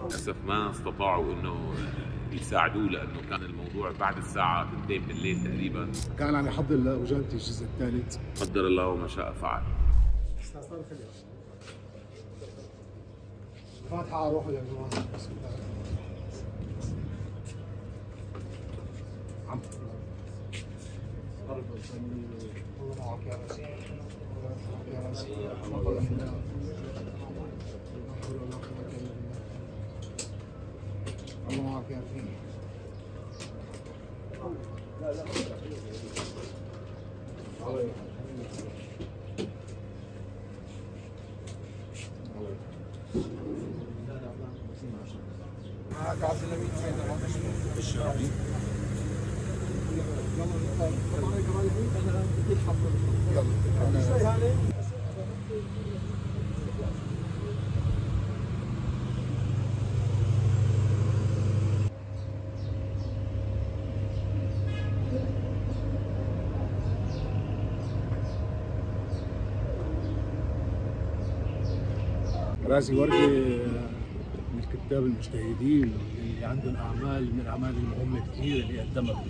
للأسف ما استطاعوا إنه يساعدوه، لأنه كان الموضوع بعد الساعة 2 بالليل تقريبا. كان عم يحضر لوجانتي الجزء الثالث. قدر الله وما شاء فعل. الفاتحة على روحه يا جماعة. بسم الله. عم الله معك يا مسيح. الله معك يا مسيح. تفضل منا. الله معك يا رفيق. لا لا معك عبد النبي الشرعي. رازي وردة من الكتاب المجتهدين اللي عندهم أعمال من الأعمال المهمة كثير اللي قدمها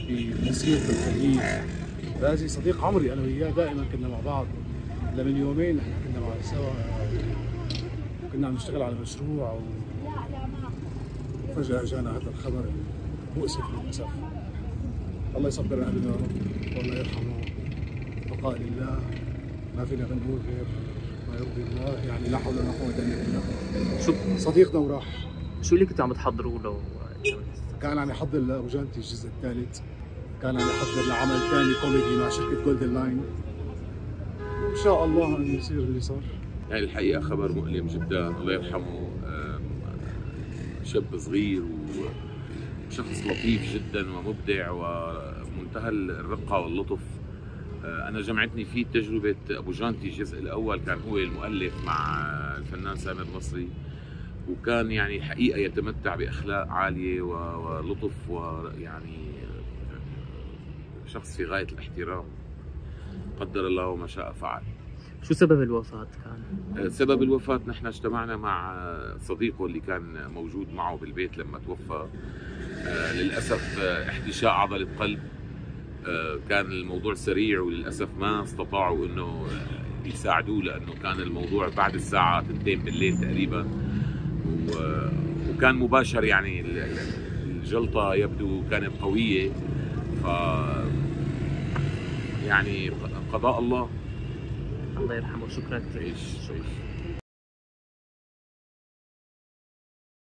بمسيرته الخليج. رازي صديق عمري، أنا وياه دائما كنا مع بعض. لمن يومين نحن كنا مع سوا، كنا عم نشتغل على مشروع وفجأة جانا هذا الخبر المؤسف للأسف. الله يصبر أهلنا يا رب والله يرحمه. بقاء لله، ما فينا نقول غير ما يرضي الله، يعني لا حول ولا قوة إلا بالله. شو صديقنا وراح. شو اللي كنتوا عم تحضروا له؟ كان عم يحضر لوجانتي الجزء الثالث، كان عم يحضر لعمل ثاني كوميدي مع شركة جولدن لاين. إن شاء الله أن يصير اللي صار. يعني الحقيقة خبر مؤلم جدا، الله يرحمه. شاب صغير وشخص لطيف جدا ومبدع ومنتهى الرقة واللطف. أنا جمعتني فيه تجربة أبو جانتي الجزء الأول، كان هو المؤلف مع الفنان سامر مصري، وكان يعني حقيقة يتمتع بأخلاق عالية ولطف، ويعني شخص في غاية الاحترام. قدر الله وما شاء فعل. شو سبب الوفاة كان؟ سبب الوفاة نحن اجتمعنا مع صديقه اللي كان موجود معه بالبيت لما توفى. للأسف احتشاء عضلة قلب. كان الموضوع سريع، وللأسف ما استطاعوا انه يساعدوه، لأنه كان الموضوع بعد الساعة 2 بالليل تقريبا، وكان مباشر. يعني الجلطة يبدو كانت قوية، ف يعني قضاء الله. الله يرحمه. شكرا كثير. عيش.